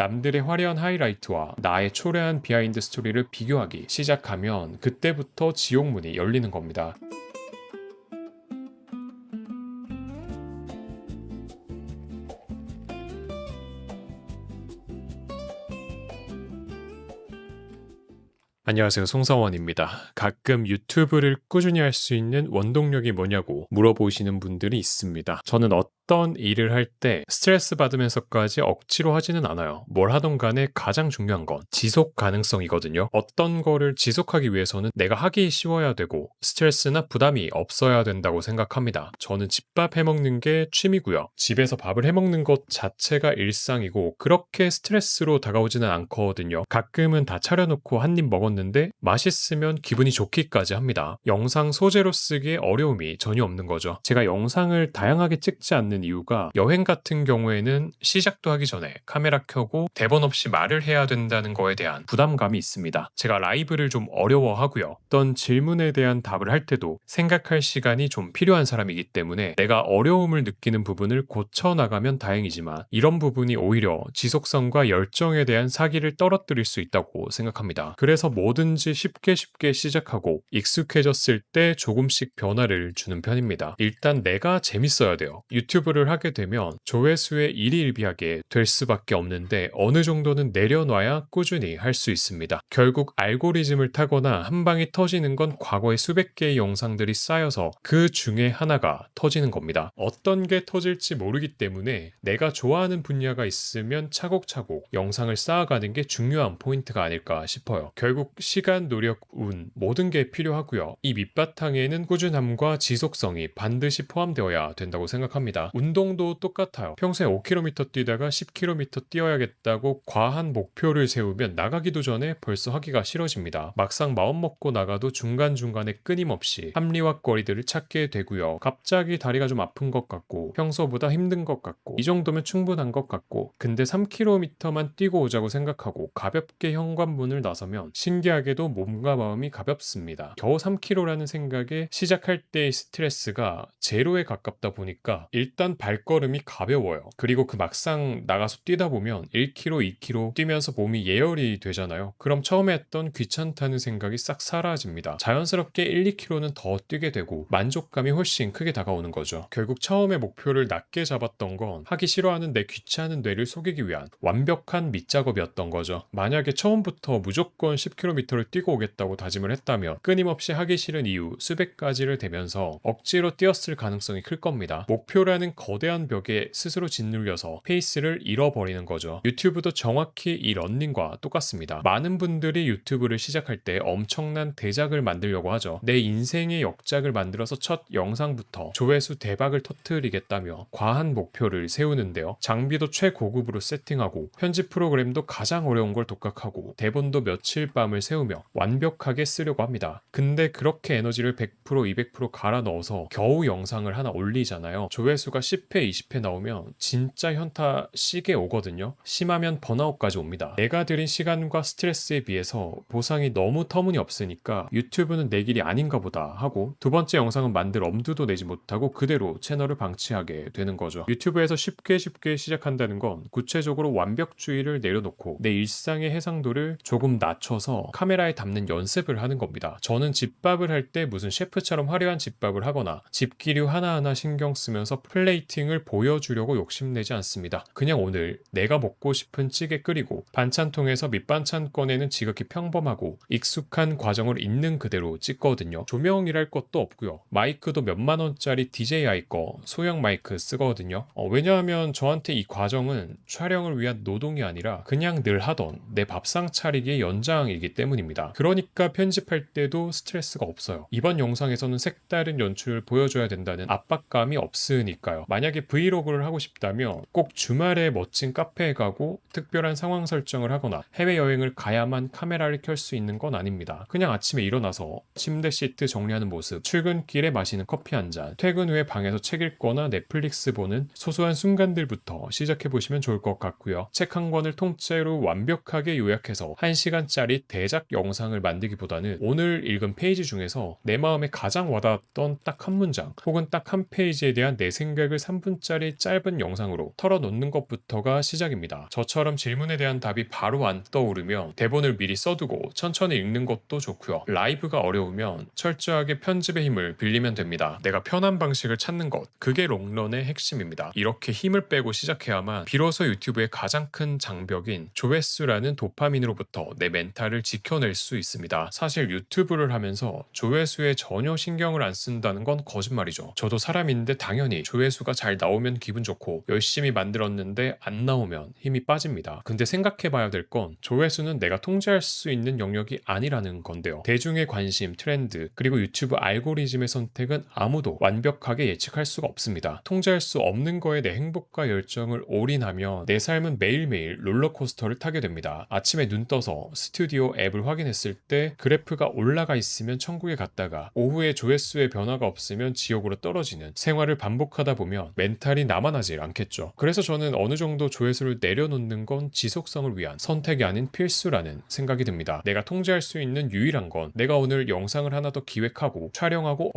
남들의 화려한 하이라이트와 나의 초라한 비하인드 스토리를 비교하기 시작하면 그때부터 지옥문이 열리는 겁니다. 안녕하세요. 송서원입니다. 가끔 유튜브를 꾸준히 할 수 있는 원동력이 뭐냐고 물어보시는 분들이 있습니다. 저는 어떤 일을 할 때 스트레스 받으면서까지 억지로 하지는 않아요. 뭘 하던 간에 가장 중요한 건 지속 가능성이거든요. 어떤 거를 지속하기 위해서는 내가 하기 쉬워야 되고 스트레스나 부담이 없어야 된다고 생각합니다. 저는 집밥 해먹는 게 취미고요. 집에서 밥을 해먹는 것 자체가 일상이고 그렇게 스트레스로 다가오지는 않거든요. 가끔은 다 차려놓고 한 입 먹었는데 맛있으면 기분이 좋기까지 합니다. 영상 소재로 쓰기에 어려움이 전혀 없는 거죠. 제가 영상을 다양하게 찍지 않는 이유가 여행 같은 경우에는 시작도 하기 전에 카메라 켜고 대본 없이 말을 해야 된다는 거에 대한 부담감이 있습니다. 제가 라이브를 좀 어려워하고요. 어떤 질문에 대한 답을 할 때도 생각할 시간이 좀 필요한 사람이기 때문에 내가 어려움을 느끼는 부분을 고쳐나가면 다행이지만 이런 부분이 오히려 지속성과 열정에 대한 사기를 떨어뜨릴 수 있다고 생각합니다. 그래서 뭐든지 쉽게 시작하고 익숙해졌을 때 조금씩 변화를 주는 편입니다. 일단 내가 재밌어야 돼요. 유튜브를 하게 되면 조회수에 일희일비하게 될 수밖에 없는데 어느 정도는 내려놔야 꾸준히 할 수 있습니다. 결국 알고리즘을 타거나 한 방이 터지는 건 과거의 수백 개의 영상들이 쌓여서 그 중에 하나가 터지는 겁니다. 어떤 게 터질지 모르기 때문에 내가 좋아하는 분야가 있으면 차곡차곡 영상을 쌓아가는 게 중요한 포인트가 아닐까 싶어요. 결국 시간, 노력, 운 모든 게 필요하고요. 이 밑바탕에는 꾸준함과 지속성이 반드시 포함되어야 된다고 생각합니다. 운동도 똑같아요. 평소에 5km 뛰다가 10km 뛰어야겠다고 과한 목표를 세우면 나가기도 전에 벌써 하기가 싫어집니다. 막상 마음먹고 나가도 중간중간에 끊임없이 합리화거리들을 찾게 되고요. 갑자기 다리가 좀 아픈 것 같고 평소보다 힘든 것 같고 이 정도면 충분한 것 같고 근데 3km만 뛰고 오자고 생각하고 가볍게 현관문을 나서면 신기하게도 몸과 마음이 가볍습니다. 겨우 3km라는 생각에 시작할 때의 스트레스가 제로에 가깝다 보니까 일단 발걸음이 가벼워요. 그리고 그 막상 나가서 뛰다 보면 1km, 2km 뛰면서 몸이 예열이 되잖아요. 그럼 처음에 했던 귀찮다는 생각이 싹 사라집니다. 자연스럽게 1, 2km는 더 뛰게 되고 만족감이 훨씬 크게 다가오는 거죠. 결국 처음에 목표를 낮게 잡았던 건 하기 싫어하는 내 귀찮은 뇌를 속이기 위한 완벽한 밑작업이었던 거죠. 만약에 처음부터 무조건 10km를 뛰고 오겠다고 다짐을 했다면 끊임없이 하기 싫은 이유 수백 가지를 대면서 억지로 뛰었을 가능성이 클 겁니다. 목표라는 거대한 벽에 스스로 짓눌려서 페이스를 잃어버리는 거죠. 유튜브도 정확히 이 런닝과 똑같습니다. 많은 분들이 유튜브를 시작할 때 엄청난 대작을 만들려고 하죠. 내 인생의 역작을 만들어서 첫 영상부터 조회수 대박을 터뜨리겠다며 과한 목표를 세우는데요. 장비도 최고급으로 세팅하고 편집 프로그램도 가장 어려운 걸 독학하고 대본도 며칠 밤을 새우며 완벽하게 쓰려고 합니다. 근데 그렇게 에너지를 100%, 200% 갈아 넣어서 겨우 영상을 하나 올리잖아요. 조회수가 10회, 20회 나오면 진짜 현타 시게 오거든요. 심하면 번아웃까지 옵니다. 내가 들인 시간과 스트레스에 비해서 보상이 너무 터무니없으니까 유튜브는 내 길이 아닌가 보다 하고 두 번째 영상은 만들 엄두도 내지 못하고 그대로 채널을 방치하게 되는 거죠. 유튜브에서 쉽게 시작한다는 건 구체적으로 완벽주의를 내려놓고 내 일상의 해상도를 조금 낮춰서 카메라에 담는 연습을 하는 겁니다. 저는 집밥을 할 때 무슨 셰프처럼 화려한 집밥을 하거나 집기류 하나하나 신경 쓰면서 플레이팅을 보여주려고 욕심내지 않습니다. 그냥 오늘 내가 먹고 싶은 찌개 끓이고 반찬통에서 밑반찬 꺼내는 지극히 평범하고 익숙한 과정을 있는 그대로 찍거든요. 조명이랄 것도 없고요. 마이크도 몇만 원짜리 DJI 거 소형 마이크 쓰거든요. 왜냐하면 저한테 이 과정은 촬영을 위한 노동이 아니라 그냥 늘 하던 내 밥상 차리기의 연장이기 때문입니다. 그러니까 편집할 때도 스트레스가 없어요. 이번 영상에서는 색다른 연출을 보여줘야 된다는 압박감이 없으니까요. 만약에 브이로그를 하고 싶다면 꼭 주말에 멋진 카페에 가고 특별한 상황 설정을 하거나 해외여행을 가야만 카메라를 켤 수 있는 건 아닙니다. 그냥 아침에 일어나서 침대 시트 정리하는 모습, 출근길에 마시는 커피 한 잔, 퇴근 후에 방에서 책 읽거나 넷플릭스 보는 소소한 순간들부터 시작해보시면 좋을 것 같고요. 책 한 권을 통째로 완벽하게 요약해서 1시간짜리 대작 영상을 만들기보다는 오늘 읽은 페이지 중에서 내 마음에 가장 와닿았던 딱 한 문장 혹은 딱 한 페이지에 대한 내 생각을 생각을 3분짜리 짧은 영상으로 털어놓는 것부터가 시작입니다. 저처럼 질문에 대한 답이 바로 안 떠오르면 대본을 미리 써두고 천천히 읽는 것도 좋고요. 라이브가 어려우면 철저하게 편집의 힘을 빌리면 됩니다. 내가 편한 방식을 찾는 것, 그게 롱런의 핵심입니다. 이렇게 힘을 빼고 시작해야만 비로소 유튜브의 가장 큰 장벽인 조회수라는 도파민으로부터 내 멘탈을 지켜낼 수 있습니다. 사실 유튜브를 하면서 조회수에 전혀 신경을 안 쓴다는 건 거짓말이죠. 저도 사람인데 당연히 조회수가 잘 나오면 기분 좋고 열심히 만들었는데 안 나오면 힘이 빠집니다. 근데 생각해봐야 될 건 조회수는 내가 통제할 수 있는 영역이 아니라는 건데요. 대중의 관심, 트렌드, 그리고 유튜브 알고리즘의 선택은 아무도 완벽하게 예측할 수가 없습니다. 통제할 수 없는 거에 내 행복과 열정을 올인하면 내 삶은 매일매일 롤러코스터를 타게 됩니다. 아침에 눈 떠서 스튜디오 앱을 확인했을 때 그래프가 올라가 있으면 천국에 갔다가 오후에 조회수의 변화가 없으면 지옥으로 떨어지는 생활을 반복하다 보면 멘탈이 남아나질 않겠죠. 그래서 저는 어느 정도 조회수를 내려놓는 건 지속성을 위한 선택이 아닌 필수라는 생각이 듭니다. 내가 통제할 수 있는 유일한 건 내가 오늘 영상을 하나 더 기획하고 촬영하고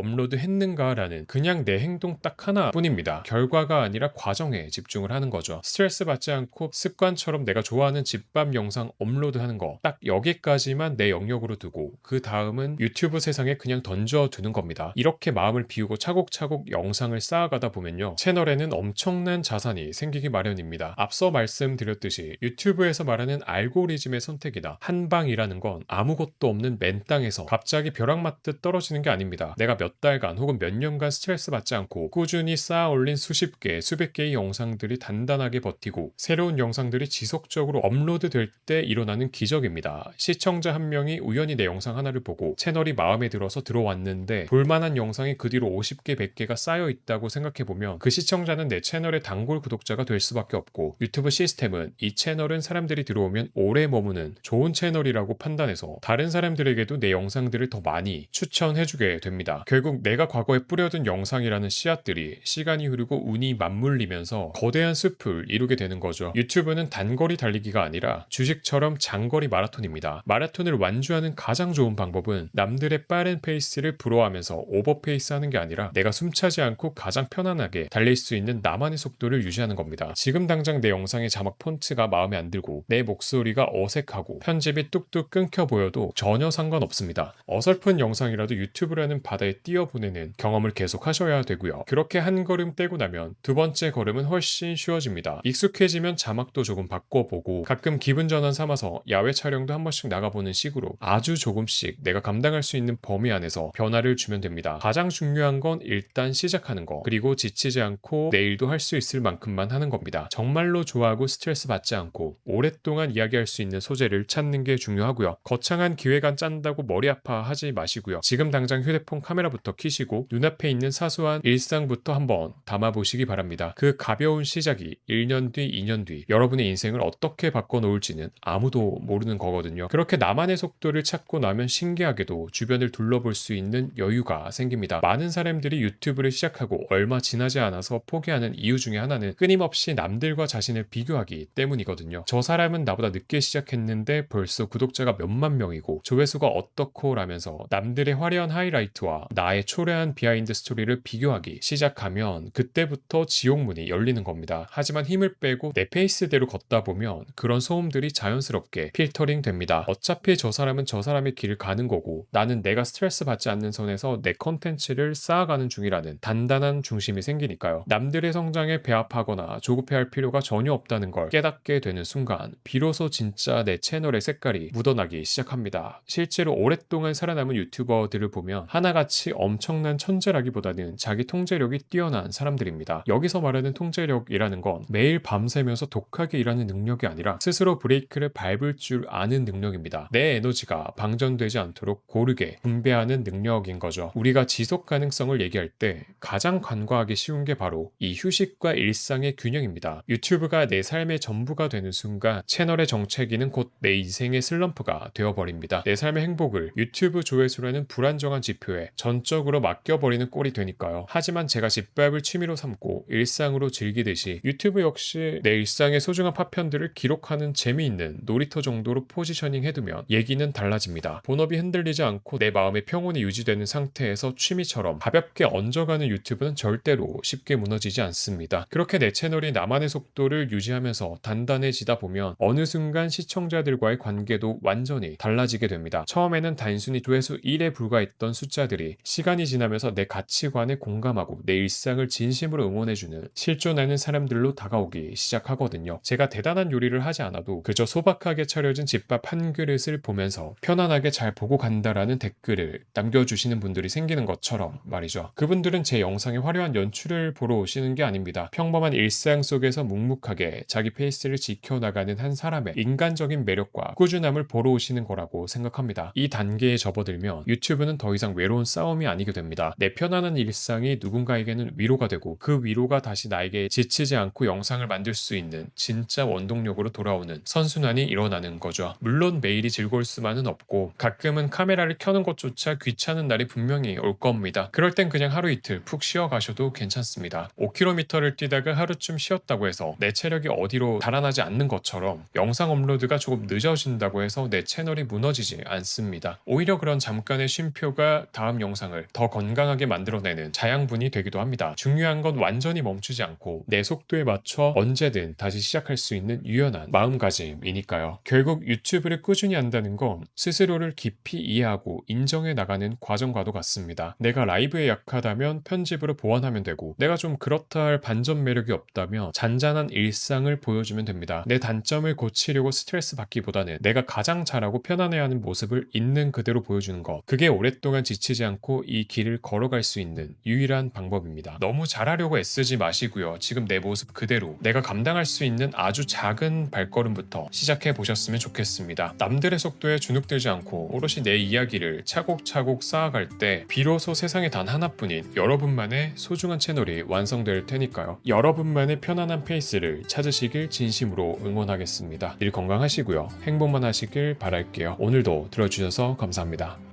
업로드했는가라는 그냥 내 행동 딱 하나뿐입니다. 결과가 아니라 과정에 집중을 하는 거죠. 스트레스 받지 않고 습관처럼 내가 좋아하는 집밥 영상 업로드하는 거 딱 여기까지만 내 영역으로 두고 그 다음은 유튜브 세상에 그냥 던져두는 겁니다. 이렇게 마음을 비우고 차곡차곡 영상을 쌓아가다 보면요, 채널에는 엄청난 자산이 생기기 마련입니다. 앞서 말씀드렸듯이 유튜브에서 말하는 알고리즘의 선택이다, 한방이라는 건 아무것도 없는 맨 땅에서 갑자기 벼락 맞듯 떨어지는 게 아닙니다. 내가 몇 달간 혹은 몇 년간 스트레스 받지 않고 꾸준히 쌓아 올린 수십 개, 수백 개의 영상들이 단단하게 버티고 새로운 영상들이 지속적으로 업로드 될 때 일어나는 기적입니다. 시청자 한 명이 우연히 내 영상 하나를 보고 채널이 마음에 들어서 들어왔는데 볼만한 영상이 그 뒤로 50개, 100개가 쌓여 있다고 생각해보면 그 시청자는 내 채널의 단골 구독자가 될 수밖에 없고, 유튜브 시스템은 이 채널은 사람들이 들어오면 오래 머무는 좋은 채널이라고 판단해서 다른 사람들에게도 내 영상들을 더 많이 추천해주게 됩니다. 결국 내가 과거에 뿌려둔 영상이라는 씨앗들이 시간이 흐르고 운이 맞물리면서 거대한 숲을 이루게 되는 거죠. 유튜브는 단거리 달리기가 아니라 주식처럼 장거리 마라톤입니다. 마라톤을 완주하는 가장 좋은 방법은 남들의 빠른 페이스를 부러워하면서 오버페이스 하는 게 아니라 내가 숨차지 않고 가장 편안하게 달릴 수 있는 나만의 속도를 유지하는 겁니다. 지금 당장 내 영상의 자막 폰트가 마음에 안 들고 내 목소리가 어색하고 편집이 뚝뚝 끊겨 보여도 전혀 상관없습니다. 어설픈 영상이라도 유튜브라는 바다에 띄어보내는 경험을 계속 하셔야 되고요. 그렇게 한 걸음 떼고 나면 두 번째 걸음은 훨씬 쉬워집니다. 익숙해지면 자막도 조금 바꿔보고 가끔 기분 전환 삼아서 야외 촬영도 한 번씩 나가보는 식으로 아주 조금씩 내가 감당할 수 있는 범위 안에서 변화를 주면 됩니다. 가장 중요한 건 일단 시작하는 거, 그리고 지치지 않고 내일도 할 수 있을 만큼만 하는 겁니다. 정말로 좋아하고 스트레스 받지 않고 오랫동안 이야기할 수 있는 소재를 찾는 게 중요하고요. 거창한 기획안 짠다고 머리 아파하지 마시고요. 지금 당장 휴대폰 카메라부터 켜시고 눈앞에 있는 사소한 일상부터 한번 담아보시기 바랍니다. 그 가벼운 시작이 1년 뒤, 2년 뒤 여러분의 인생을 어떻게 바꿔놓을지는 아무도 모르는 거거든요. 그렇게 나만의 속도를 찾고 나면 신기하게도 주변을 둘러볼 수 있는 여유가 생깁니다. 많은 사람들이 유튜브를 시작하고 얼마 지나지 않아서 포기하는 이유 중에 하나는 끊임없이 남들과 자신을 비교하기 때문이거든요. 저 사람은 나보다 늦게 시작했는데 벌써 구독자가 몇만 명이고 조회수가 어떻고 라면서 남들의 화려한 하이라이트와 나의 초라한 비하인드 스토리를 비교하기 시작하면 그때부터 지옥문이 열리는 겁니다. 하지만 힘을 빼고 내 페이스대로 걷다 보면 그런 소음들이 자연스럽게 필터링 됩니다. 어차피 저 사람은 저 사람의 길을 가는 거고 나는 내가 스트레스 받지 않는 선에서 내 컨텐츠를 쌓아가는 중이라는 단단한 중심이 생기니까요. 남들의 성장에 배합하거나 조급해할 필요가 전혀 없다는 걸 깨닫게 되는 순간 비로소 진짜 내 채널의 색깔이 묻어나기 시작합니다. 실제로 오랫동안 살아남은 유튜버들을 보면 하나같이 엄청난 천재라기보다는 자기 통제력이 뛰어난 사람들입니다. 여기서 말하는 통제력이라는 건 매일 밤새면서 독하게 일하는 능력이 아니라 스스로 브레이크를 밟을 줄 아는 능력입니다. 내 에너지가 방전되지 않도록 고르게 분배하는 능력인 거죠. 우리가 지속 가능성을 얘기할 때 가장 간과하기 쉬운 게 바로 이 휴식과 일상의 균형입니다. 유튜브가 내 삶의 전부가 되는 순간 채널의 정체기는 곧 내 인생의 슬럼프가 되어버립니다. 내 삶의 행복을 유튜브 조회수라는 불안정한 지표에 전적으로 맡겨버리는 꼴이 되니까요. 하지만 제가 집밥을 취미로 삼고 일상으로 즐기듯이 유튜브 역시 내 일상의 소중한 파편들을 기록하는 재미있는 놀이터 정도로 포지셔닝 해두면 얘기는 달라집니다. 본업이 흔들리지 않고 내 마음의 평온이 유지되는 상태에서 취미처럼 가볍게 얹어가는 유튜브는 절대로 속도도 쉽게 무너지지 않습니다. 그렇게 내 채널이 나만의 속도를 유지하면서 단단해지다 보면 어느 순간 시청자들과의 관계도 완전히 달라지게 됩니다. 처음에는 단순히 조회수 1에 불과했던 숫자들이 시간이 지나면서 내 가치관에 공감하고 내 일상을 진심으로 응원해주는 실존하는 사람들로 다가오기 시작하거든요. 제가 대단한 요리를 하지 않아도 그저 소박하게 차려진 집밥 한 그릇을 보면서 편안하게 잘 보고 간다라는 댓글을 남겨주시는 분들이 생기는 것처럼 말이죠. 그분들은 제 영상의 화려한 연출을 보러 오시는 게 아닙니다. 평범한 일상 속에서 묵묵하게 자기 페이스를 지켜나가는 한 사람의 인간적인 매력과 꾸준함을 보러 오시는 거라고 생각합니다. 이 단계에 접어들면 유튜브는 더 이상 외로운 싸움이 아니게 됩니다. 내 편안한 일상이 누군가에게는 위로가 되고 그 위로가 다시 나에게 지치지 않고 영상을 만들 수 있는 진짜 원동력으로 돌아오는 선순환이 일어나는 거죠. 물론 매일이 즐거울 수만은 없고 가끔은 카메라를 켜는 것조차 귀찮은 날이 분명히 올 겁니다. 그럴 땐 그냥 하루 이틀 푹 쉬어 가셔도 괜찮습니다. 5km를 뛰다가 하루쯤 쉬었다고 해서 내 체력이 어디로 달아나지 않는 것처럼 영상 업로드가 조금 늦어진다고 해서 내 채널이 무너지지 않습니다. 오히려 그런 잠깐의 쉼표가 다음 영상을 더 건강하게 만들어내는 자양분이 되기도 합니다. 중요한 건 완전히 멈추지 않고 내 속도에 맞춰 언제든 다시 시작할 수 있는 유연한 마음가짐이니까요. 결국 유튜브를 꾸준히 한다는 건 스스로를 깊이 이해하고 인정해 나가는 과정과도 같습니다. 내가 라이브에 약하다면 편집으로 보완하면 되고 내가 좀 그렇다 할 반전 매력이 없다면 잔잔한 일상을 보여주면 됩니다. 내 단점을 고치려고 스트레스 받기보다는 내가 가장 잘하고 편안해하는 모습을 있는 그대로 보여주는 것, 그게 오랫동안 지치지 않고 이 길을 걸어갈 수 있는 유일한 방법입니다. 너무 잘하려고 애쓰지 마시고요. 지금 내 모습 그대로 내가 감당할 수 있는 아주 작은 발걸음부터 시작해 보셨으면 좋겠습니다. 남들의 속도에 주눅들지 않고 오롯이 내 이야기를 차곡차곡 쌓아갈 때 비로소 세상에 단 하나뿐인 여러분만의 소중한 채널이 완성될 테니까요. 여러분만의 편안한 페이스를 찾으시길 진심으로 응원하겠습니다. 늘 건강하시고요. 행복만 하시길 바랄게요. 오늘도 들어주셔서 감사합니다.